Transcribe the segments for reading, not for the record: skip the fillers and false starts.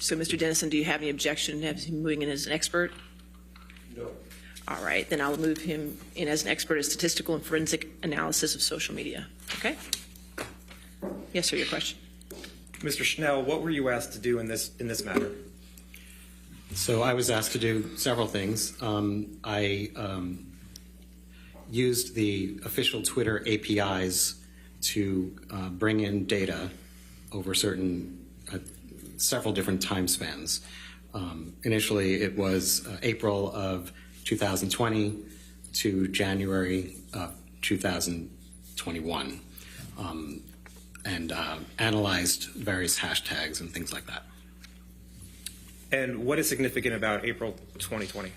So, Mr. Dennison, do you have any objection to him moving in as an expert? No. All right, then I'll move him in as an expert in statistical and forensic analysis of social media. Okay? Yes, sir, your question. Mr. Schnell, what were you asked to do in this matter? So I was asked to do several things. I used the official Twitter APIs to bring in data over several different time spans. Initially, it was April of 2020 to January of 2021, and analyzed various hashtags and things like that. And what is significant about April 2020?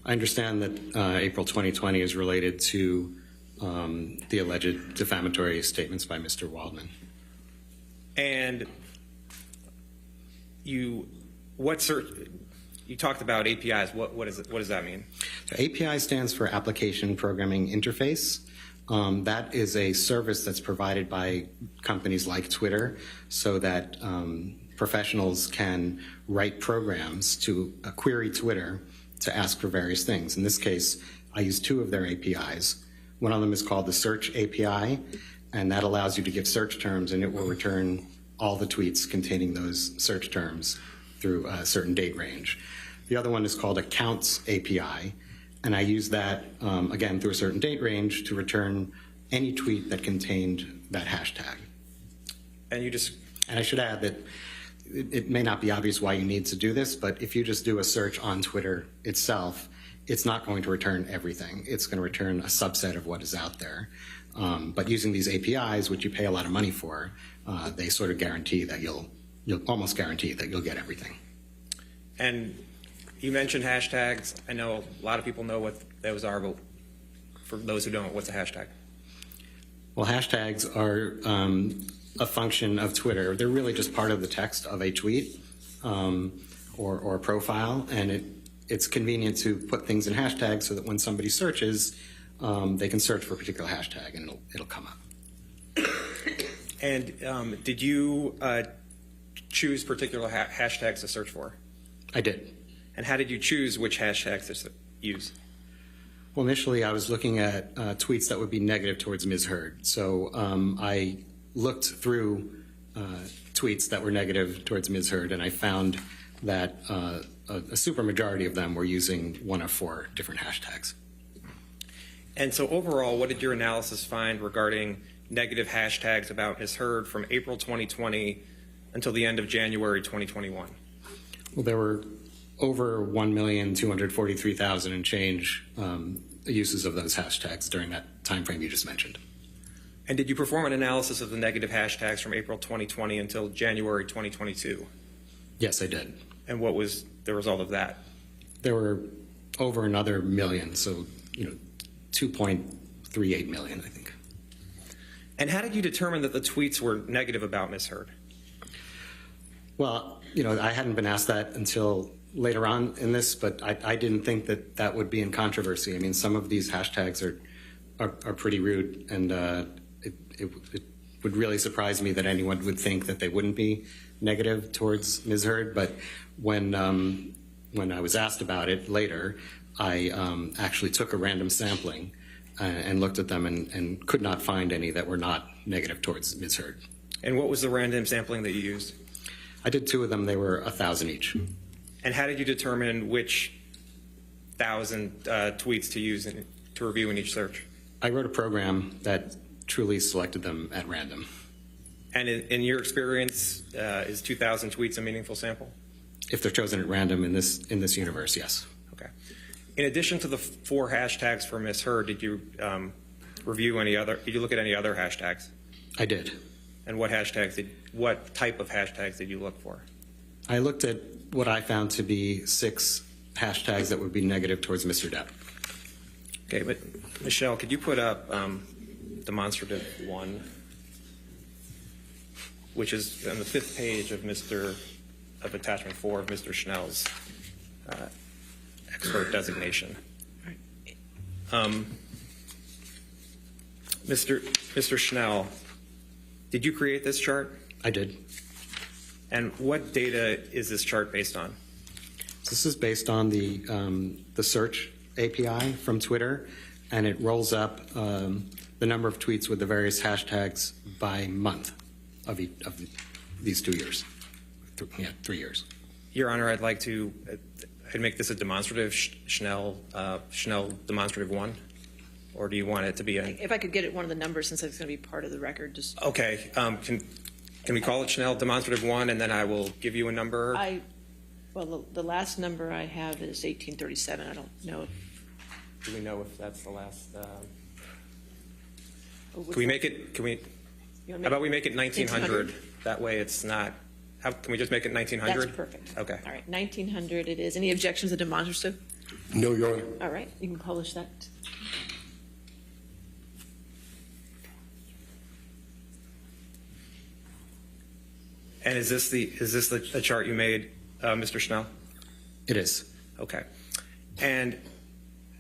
I understand that April 2020 is related to the alleged defamatory statements by Mr. Waldman. And you talked about APIs. What does that mean? So API stands for Application Programming Interface. That is a service that's provided by companies like Twitter so that professionals can write programs to query Twitter to ask for various things. In this case, I use two of their APIs. One of them is called the Search API, and that allows you to give search terms, and it will return all the tweets containing those search terms through a certain date range. The other one is called a Counts API, and I use that, again, through a certain date range to return any tweet that contained that hashtag. And I should add that it may not be obvious why you need to do this, but if you just do a search on Twitter itself, it's not going to return everything. It's going to return a subset of what is out there. But using these APIs, which you pay a lot of money for, they sort of guarantee that you'll almost guarantee that you'll get everything. And you mentioned hashtags. I know a lot of people know what those are, but for those who don't, what's a hashtag? Well, hashtags are a function of Twitter. They're really just part of the text of a tweet or a profile, and it's convenient to put things in hashtags so that when somebody searches, they can search for a particular hashtag and it'll come up. And did you choose particular hashtags to search for? I did. And how did you choose which hashtags to use? Well, initially I was looking at tweets that would be negative towards Misheard. So I looked through tweets that were negative towards Misheard, and I found that a super majority of them were using one of four different hashtags. And so overall, what did your analysis find regarding negative hashtags about Misheard from April 2020 until the end of January 2021? Well, there were over 1,243,000 and change uses of those hashtags during that time frame you just mentioned. And did you perform an analysis of the negative hashtags from April 2020 until January 2022? Yes, I did. And what was the result of that? There were over another million, so 2.38 million, I think. And how did you determine that the tweets were negative about Misheard? Well, I hadn't been asked that until later on in this, but I didn't think that that would be in controversy. I mean, some of these hashtags are pretty rude, and it would really surprise me that anyone would think that they wouldn't be negative towards Misheard. But when I was asked about it later, I actually took a random sampling and looked at them and could not find any that were not negative towards Misheard. And what was the random sampling that you used? I did two of them. They were 1,000 each. And how did you determine which 1,000 tweets to use to review in each search? I wrote a program that truly selected them at random. And in your experience, is 2,000 tweets a meaningful sample? If they're chosen at random in this universe, yes. Okay. In addition to the four hashtags for Misheard, did you review any other? Did you look at any other hashtags? I did. And what type of hashtags did you look for? I looked at what I found to be 6 hashtags that would be negative towards Mr. Depp. Okay, but Michelle, could you put up demonstrative 1, which is on the 5th page of attachment 4 of Mr. Schnell's expert designation. Mr. Schnell, did you create this chart? I did. And what data is this chart based on? This is based on the search API from Twitter, and it rolls up the number of tweets with the various hashtags by month of these 2 years. 3 years. Your Honor, I'd like to I'd make this a demonstrative Schnell demonstrative 1, or do you want it to be a? If I could get it one of the numbers, since it's going to be part of the record, just. Okay. Can we call it Schnell demonstrative 1, and then I will give you a number? Well, the last number I have is 1837. I don't know. Do we know if that's the last? Can Can we make it? Can we? How about we make it 1900? That way, it's not. Can we just make it 1900? That's perfect. Okay. All right, 1900 it is. Any objections to the demonstrative? No, Your Honor. All right, you can publish that. And is this the chart you made, Mr. Schnell? It is. Okay. And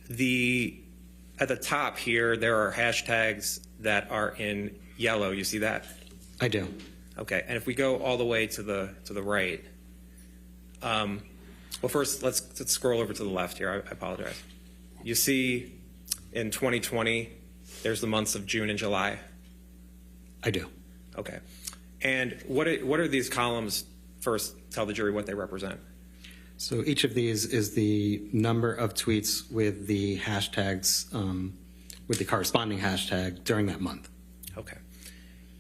at the top here, there are hashtags that are in yellow. You see that? I do. Okay. And if we go all the way to the right, well, first let's scroll over to the left here. I apologize. You see, in 2020, there's the months of June and July. I do. Okay. And what are these columns? First, tell the jury what they represent. So each of these is the number of tweets with the hashtags, with the corresponding hashtag during that month. Okay.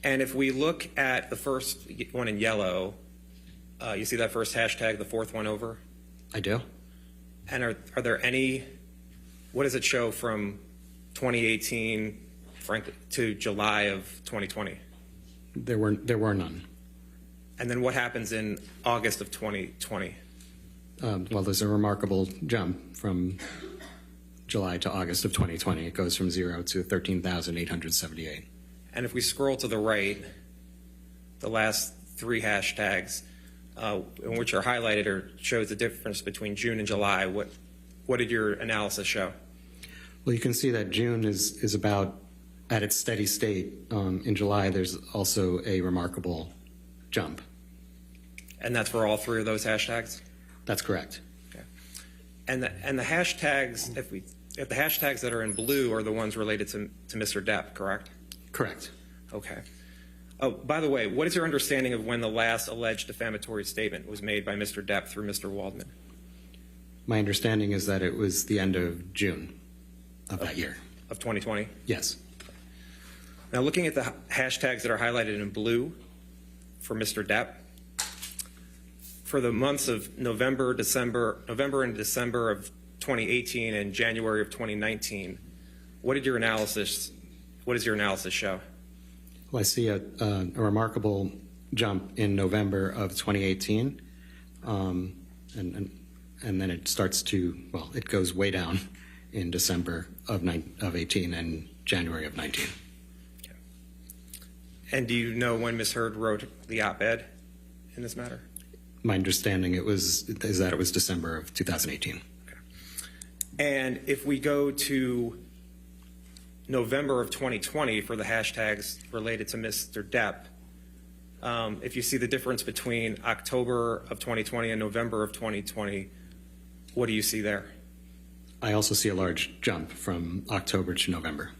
And if we look at the first one in yellow, you see that first hashtag, the fourth one over? I do. And are there any, what does it show from 2018 to July of 2020? There were none. And then what happens in August of 2020? Well, there's a remarkable jump from July to August of 2020. It goes from 0 to 13,878. And if we scroll to the right, the last three hashtags, which are highlighted, or shows the difference between June and July. What did your analysis show? Well, you can see that June is about at its steady state. In July, there's also a remarkable jump. And that's for all three of those hashtags? That's correct. Okay. And the hashtags, if the hashtags that are in blue are the ones related to Mr. Depp, correct? Correct. Okay. Oh, by the way, what is your understanding of when the last alleged defamatory statement was made by Mr. Depp through Mr. Waldman? My understanding is that it was the end of June of that year. Of 2020? Yes. Now, looking at the hashtags that are highlighted in blue for Mr. Depp, for the months of November and December of 2018 and January of 2019, what does your analysis show? Well, I see a remarkable jump in November of 2018, and then it starts to, well, it goes way down in December of 18 and January of 19. Okay. And do you know when Misheard wrote the op-ed in this matter? My understanding is that it was December of 2018. Okay. And if we go to November of 2020 for the hashtags related to Mr. Depp, if you see the difference between October of 2020 and November of 2020, what do you see there? I also see a large jump from October to November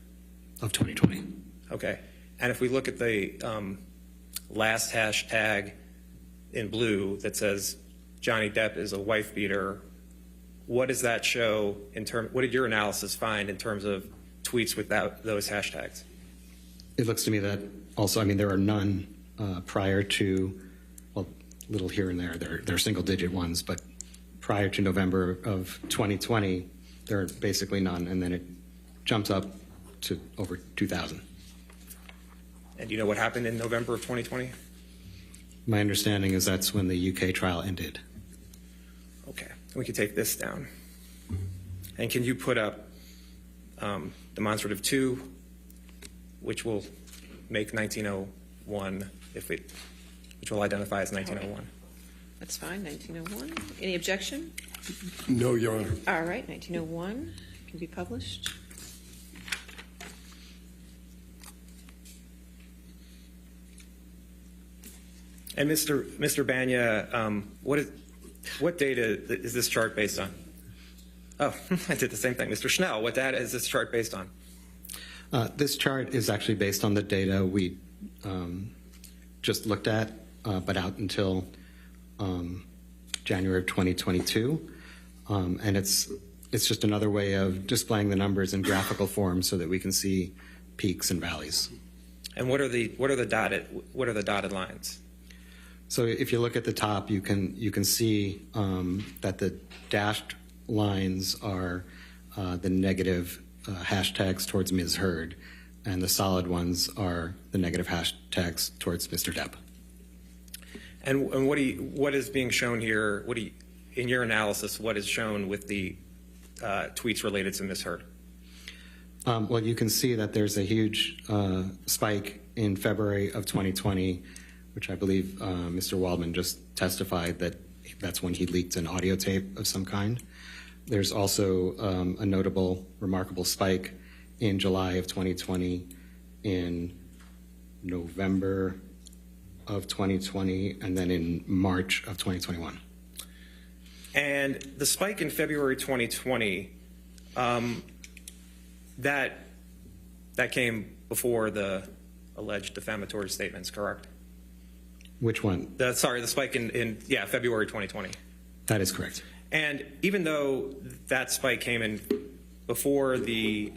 of 2020. Okay. And if we look at the last hashtag in blue that says Johnny Depp is a wife beater, what does that show what did your analysis find in terms of tweets with those hashtags? It looks to me that also, I mean, there are none prior to, well, little here and there. There are single-digit ones, but prior to November of 2020, there are basically none, and then it jumps up to over 2,000. And do you know what happened in November of 2020? My understanding is that's when the UK trial ended. Okay. We can take this down. And can you put up demonstrative 2, which will make 1901, which will identify as 1901. That's fine, 1901. Any objection? No, Your Honor. All right, 1901 can be published. And Mr. Banya, what data is this chart based on? Oh, I did the same thing. Mr. Schnell, what data is this chart based on? This chart is actually based on the data we just looked at, but out until January of 2022. And it's just another way of displaying the numbers in graphical form so that we can see peaks and valleys. And what are the dotted lines? So if you look at the top, you can see that the dashed lines are the negative hashtags towards Misheard, and the solid ones are the negative hashtags towards Mr. Depp. And what is being shown here? In your analysis, what is shown with the tweets related to Misheard? Well, you can see that there's a huge spike in February of 2020, which I believe Mr. Waldman just testified that that's when he leaked an audio tape of some kind. There's also a notable, remarkable spike in July of 2020, in November of 2020, and then in March of 2021. And the spike in February 2020, that came before the alleged defamatory statements, correct? Which one? The spike in February 2020. That is correct. And even though that spike came in before the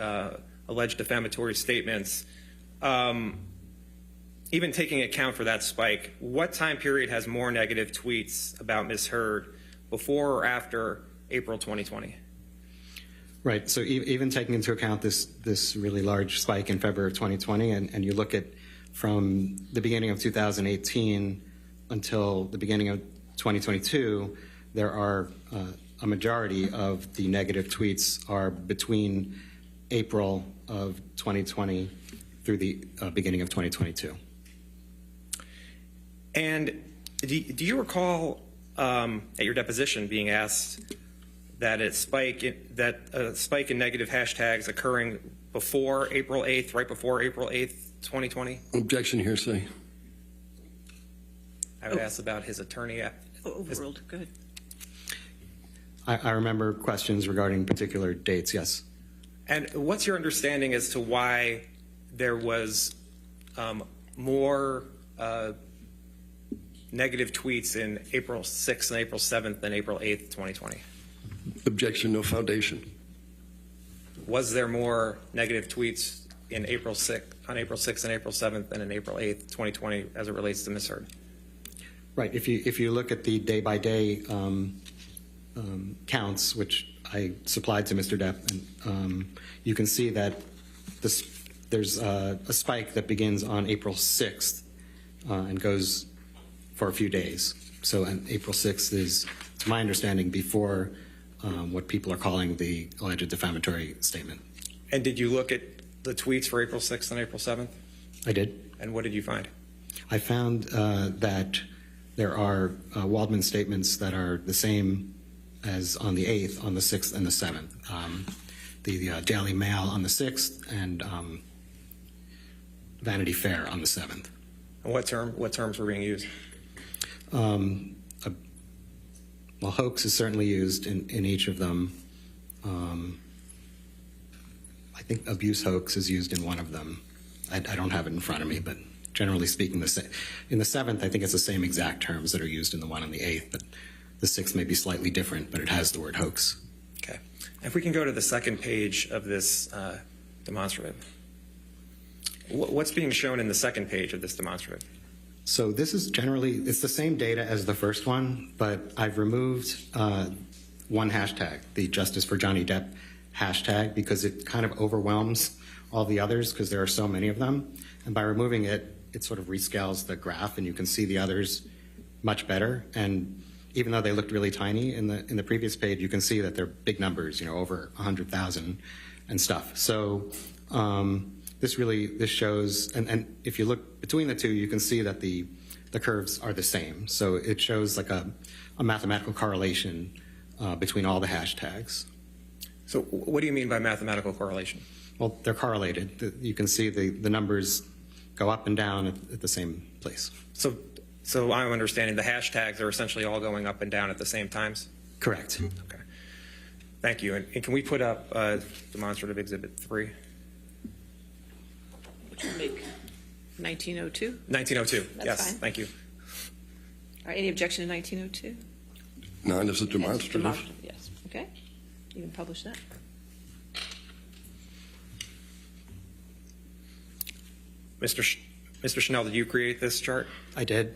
alleged defamatory statements, even taking account for that spike, what time period has more negative tweets about Misheard, before or after April 2020? Right. So even taking into account this really large spike in February of 2020, and you look at from the beginning of 2018 until the beginning of 2022, there are a majority of the negative tweets are between April of 2020 through the beginning of 2022. And do you recall at your deposition being asked that a spike in negative hashtags occurring before April 8th, right before April 8th, 2020? Objection, hearsay. I would ask about his attorney. Overruled. Go ahead. I remember questions regarding particular dates, yes. And what's your understanding as to why there was more negative tweets in April 6th and April 7th than April 8th, 2020? Objection, no foundation. Was there more negative tweets on April 6th and April 7th than in April 8th, 2020 as it relates to Misheard? Right. If you look at the day-by-day counts, which I supplied to Mr. Depp, and you can see that there's a spike that begins on April 6th and goes for a few days. So April 6th is, to my understanding, before what people are calling the alleged defamatory statement. And did you look at the tweets for April 6th and April 7th? I did. And what did you find? I found that there are Waldman statements that are the same as on the 8th, on the 6th, and the 7th. The Daily Mail on the 6th, and Vanity Fair on the 7th. And what terms were being used? Well, hoax is certainly used in each of them. I think abuse hoax is used in one of them. I don't have it in front of me, but generally speaking, in the 7th, I think it's the same exact terms that are used in the one on the 8th, but the 6th may be slightly different, but it has the word hoax. Okay. If we can go to the second page of this demonstrative. What's being shown in the second page of this demonstrative? So this is generally, it's the same data as the first one, but I've removed one hashtag, the Justice for Johnny Depp hashtag, because it kind of overwhelms all the others because there are so many of them. And by removing it, it sort of rescales the graph, and you can see the others much better. And even though they looked really tiny in the previous page, you can see that they're big numbers, over 100,000 and stuff. So this shows, and if you look between the two, you can see that the curves are the same. So it shows like a mathematical correlation between all the hashtags. So what do you mean by mathematical correlation? Well, they're correlated. You can see the numbers go up and down at the same place. So So I'm understanding the hashtags are essentially all going up and down at the same times? Correct. Okay. Thank you. And can we put up demonstrative exhibit 3? Which will make 1902. 1902. That's yes. fine. Thank you. All right, any objection to 1902? No, this is demonstrative. Demonstrative, yes. Okay. You can publish that. Mr. Schnell, did you create this chart? I did.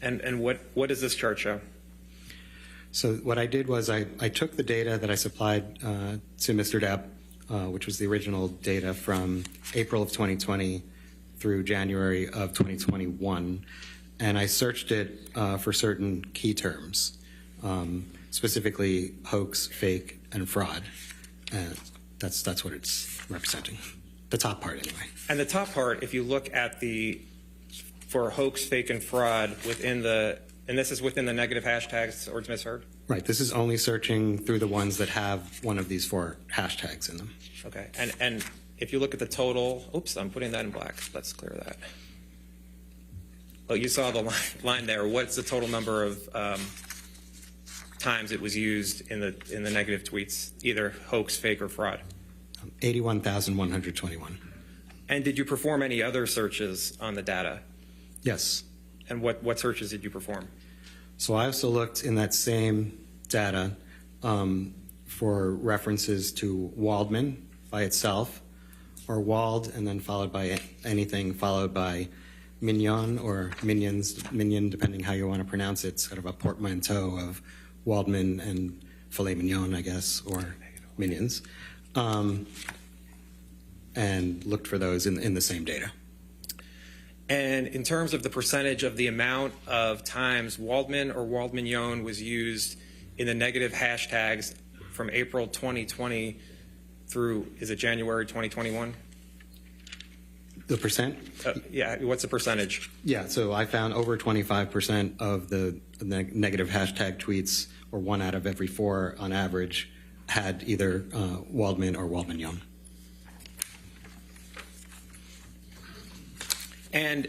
And what does this chart show? So what I did was I took the data that I supplied to Mr. Depp, which was the original data from April of 2020 through January of 2021, and I searched it for certain key terms, specifically hoax, fake, and fraud. And that's what it's representing. The top part, anyway. And the top part, if you look at for hoax, fake, and fraud and this is within the negative hashtags or it's misheard? Right. This is only searching through the ones that have one of these 4 hashtags in them. Okay. And if you look at the total, oops, I'm putting that in black. Let's clear that. Oh, you saw the line there. What's the total number of times it was used in the negative tweets, either hoax, fake, or fraud? 81,121. And did you perform any other searches on the data? Yes. And what searches did you perform? So I also looked in that same data for references to Waldman by itself, or Wald, and then followed by anything followed by Mignon or Minion, depending how you want to pronounce it, sort of a portmanteau of Waldman and filet mignon, I guess, or minions, and looked for those in the same data. And in terms of the percentage of the amount of times Waldman or Waldmignon was used in the negative hashtags from April 2020 through, is it January 2021? The percent? Yeah, what's the percentage? Yeah, so I found over 25% of the negative hashtag tweets, or 1 out of every 4 on average, had either Waldman or Waldmignon. And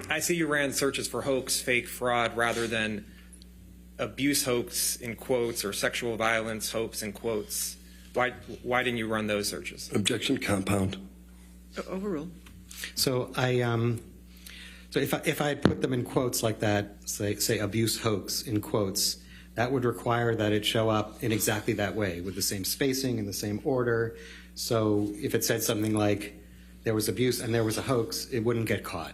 I see you ran searches for hoax, fake, fraud, rather than abuse hoax in quotes or sexual violence hoax in quotes. Why didn't you run those searches? Objection, compound. Overruled. So if I had put them in quotes like that, say abuse hoax in quotes, that would require that it show up in exactly that way, with the same spacing and the same order. So if it said something like there was abuse and there was a hoax, it wouldn't get caught.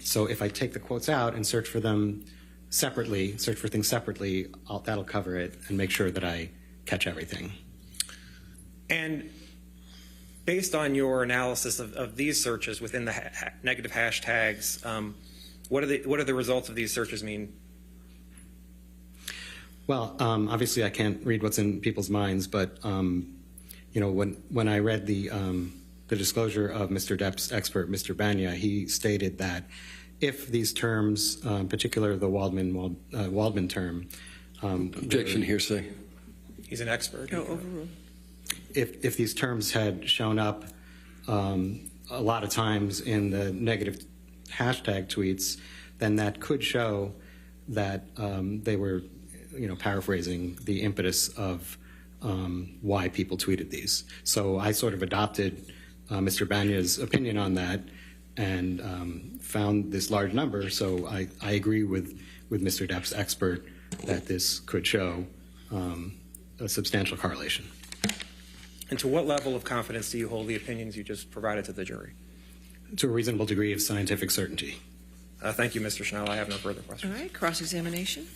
So if I take the quotes out and search for them separately, search for things separately, that'll cover it and make sure that I catch everything. And based on your analysis of these searches within the negative hashtags, what do the results of these searches mean? Well, obviously I can't read what's in people's minds, but when I read the disclosure of Mr. Depp's expert, Mr. Banya, he stated that if these terms, in particular the Waldman term, Objection, hearsay. He's an expert. No, overruled. if these terms had shown up a lot of times in the negative hashtag tweets, then that could show that they were, paraphrasing the impetus of why people tweeted these. So I sort of adopted Mr. Banya's opinion on that and found this large number. So I agree with Mr. Depp's expert that this could show a substantial correlation. And to what level of confidence do you hold the opinions you just provided to the jury? To a reasonable degree of scientific certainty. Thank you, Mr. Schnell. I have no further questions. All right, cross-examination.